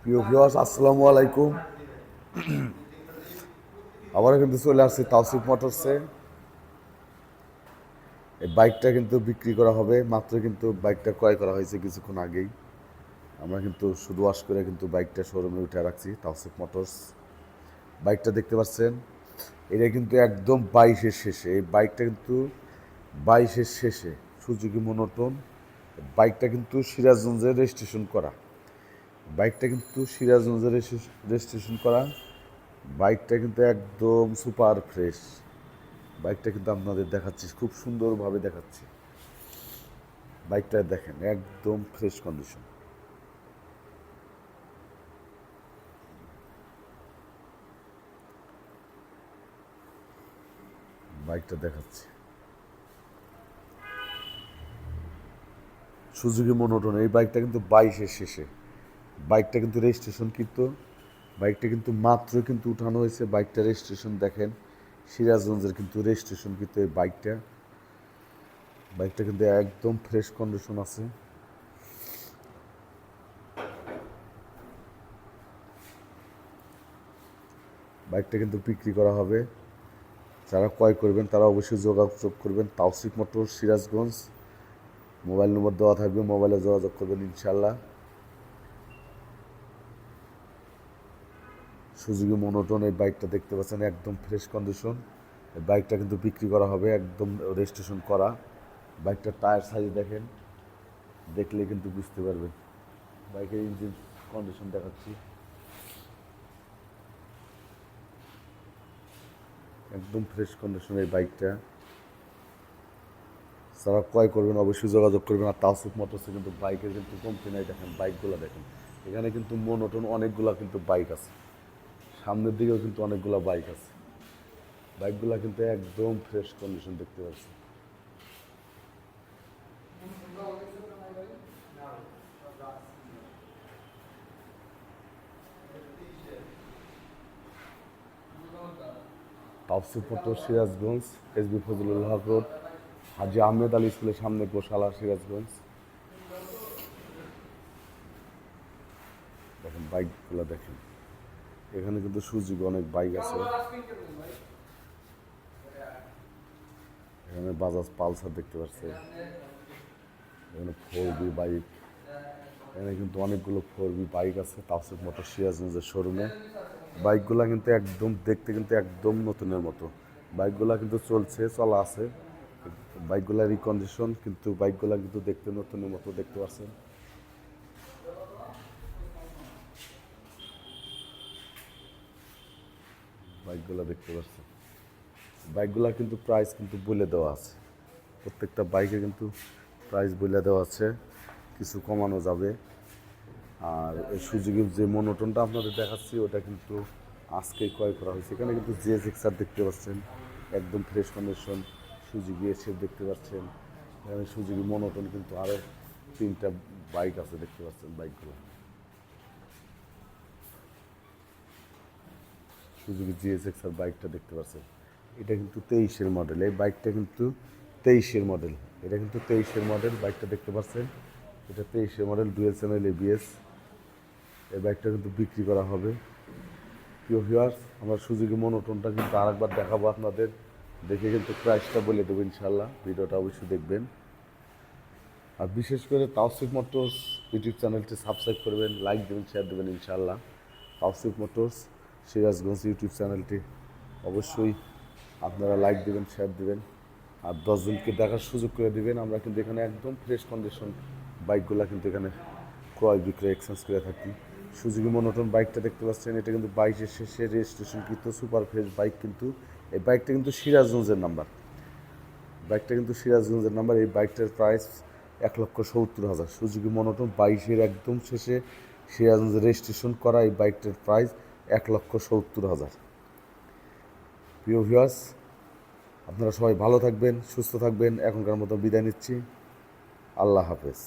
প্রিয় ভিউয়ার্স, আসসালামু আলাইকুম। আবারও কিন্তু চলে আসছি তাওসিফ মোটরসে। এই বাইকটা কিন্তু বিক্রি করা হবে, মাত্র কিন্তু বাইকটা ক্রয় করা হয়েছে কিছুক্ষণ আগেই। আমরা কিন্তু শুধু ওয়াশ করে কিন্তু বাইকটা শোরুমে উঠে রাখছি তাওসিফ মোটরস। বাইকটা দেখতে পাচ্ছেন, এটা কিন্তু একদম 22-এর শেষে। এই বাইকটা কিন্তু 22-এর শেষে সুজুকি মনোটন। বাইকটা কিন্তু সিরাজগঞ্জের রেজিস্ট্রেশন করা। বাইকটা কিন্তু সিরাজগঞ্জের রেজিস্ট্রেশন করা। বাইকটা কিন্তু একদম সুপার ফ্রেশ। বাইকটা কিন্তু আপনাদের দেখাচ্ছি, খুব সুন্দরভাবে দেখাচ্ছি। বাইকটা দেখেন, একদম ফ্রেশ কন্ডিশন। বাইকটা দেখাচ্ছি, সুজুকি মনোটন। এই বাইকটা কিন্তু 22-এর শেষে। বাইকটা কিন্তু রেজিস্ট্রেশন কিন্তু, বাইকটা কিন্তু মাত্র কিন্তু উঠানো হয়েছে। বাইকটা রেজিস্ট্রেশন দেখেন, সিরাজগঞ্জের কিন্তু রেজিস্ট্রেশন কিন্তু এই বাইকটা। বাইকটা কিন্তু একদম ফ্রেশ কন্ডিশন আছে। বাইকটা কিন্তু বিক্রি করা হবে। যারা ক্রয় করবেন তারা অবশ্যই যোগাযোগ করবেন তাওসিফ মোটর সিরাজগঞ্জ। মোবাইল নম্বর দেওয়া থাকবে, মোবাইলে যোগাযোগ করবেন ইনশাল্লাহ। সুজুকি মনোটন এই বাইকটা দেখতে পাচ্ছেন, একদম ফ্রেশ কন্ডিশন। এই বাইকটা কিন্তু বিক্রি করা হবে, একদম রেজিস্ট্রেশন করা। বাইকটার টায়ার সাইজ দেখেন, দেখলে কিন্তু বুঝতে পারবেন। বাইকের ইঞ্জিন কন্ডিশন দেখাচ্ছি, একদম ফ্রেশ কন্ডিশন এই বাইকটা। যারা ক্রয় করবেন অবশ্যই যোগাযোগ করবেন। আর তাওসিফ মোটরসে কিন্তু বাইকের কিন্তু কমতি নাই। দেখেন বাইকগুলো দেখেন, এখানে কিন্তু মনোটন অনেকগুলা কিন্তু বাইক আছে, সামনের দিকেও কিন্তু অনেকগুলো বাইক আছে। বাইকগুলো কিন্তু একদম ফ্রেশ কন্ডিশন দেখতে পাচ্ছি। তাওসিফ মোটর সিরাজগঞ্জ, এসবি ফজলুল হক রোড, হাজি আহমেদ আলী স্কুলের সামনে, গোশালা, সিরাজগঞ্জ। দেখেন বাইকগুলো দেখেন, এখানে কিন্তু সুজুকি অনেক বাইক আছে। এখানে বাজাজ পালসার দেখতে পাচ্ছেন, এখানে 4B বাইক। এখানে কিন্তু অনেকগুলো 4B বাইক আছে তাওসিফ মোটর সিরাজগঞ্জের শোরুমে। বাইকগুলো কিন্তু একদম দেখতে কিন্তু একদম নতুনের মতো। বাইকগুলো কিন্তু চলা আছে। বাইকগুলা রিকন্ডিশন, কিন্তু বাইকগুলা কিন্তু দেখতে নতুনের মতো দেখতে পাচ্ছেন। বাইকগুলা দেখতে পাচ্ছেন, বাইকগুলা কিন্তু প্রাইস কিন্তু বলে দেওয়া আছে। প্রত্যেকটা বাইকে কিন্তু প্রাইস বলে দেওয়া আছে, কিছু কমানো যাবে। আর এই সুজুকির যে মনোটনটা আপনাদের দেখাচ্ছি, ওটা কিন্তু আজকেই ক্রয় করা হয়েছে। এখানে কিন্তু জিএসএক্সআর দেখতে পাচ্ছেন, একদম ফ্রেশ কন্ডিশন। সুজুকি এসে দেখতে পাচ্ছেন, এখানে সুজুকি মনোটন কিন্তু আরও 3টা বাইক আছে দেখতে পাচ্ছেন। বাইকগুলো সুজুকি জিএসএক্সআর বাইকটা দেখতে পাচ্ছেন, এটা কিন্তু 23-এর মডেল। এই বাইকটা কিন্তু 23-এর মডেল। এটা কিন্তু 23-এর মডেল। বাইকটা দেখতে পাচ্ছেন, এটা 23-এর মডেল, ডুয়েল চ্যানেল এবিএস। এই বাইকটা কিন্তু বিক্রি করা হবে। প্রিয় ভিউয়ার্স, আমরা সুজুকি মনোটনটা কিন্তু আরেকবার দেখাবো আপনাদের, দেখে কিন্তু প্রাইসটা বলে দেবো ইনশাল্লাহ। ভিডিওটা অবশ্যই দেখবেন। আর বিশেষ করে তাওসিফ মোটরস ইউটিউব চ্যানেলটি সাবস্ক্রাইব করবেন, লাইক দেবেন, শেয়ার দেবেন ইনশাল্লাহ। তাওসিফ মোটরস সিরাজগঞ্জ ইউটিউব চ্যানেলটি অবশ্যই আপনারা লাইক দেবেন, শেয়ার দেবেন, আর 10জনকে দেখার সুযোগ করে দেবেন। আমরা কিন্তু এখানে একদম ফ্রেশ কন্ডিশন বাইকগুলো কিন্তু এখানে ক্রয় বিক্রয় এক্সচেঞ্জ করে থাকি। সুজুকি মনোটন বাইকটা দেখতে পাচ্ছেন, এটা কিন্তু 22-এর শেষে রেজিস্ট্রেশন কিন্তু সুপার ফ্রেশ বাইক। কিন্তু এই বাইকটা কিন্তু সিরাজগঞ্জের নাম্বার। বাইকটা কিন্তু সিরাজগঞ্জের নাম্বার। এই বাইকটার প্রাইস 1,70,000। সুজুকি মনোটন 22-এর একদম শেষে সিরাজগঞ্জের রেজিস্ট্রেশন করা এই বাইকটার প্রাইস 1,70,000। প্রিয় ভিউয়ার্স, আপনারা সবাই ভালো থাকবেন, সুস্থ থাকবেন। এখনকার মতো বিদায় নিচ্ছি। আল্লাহ হাফেজ।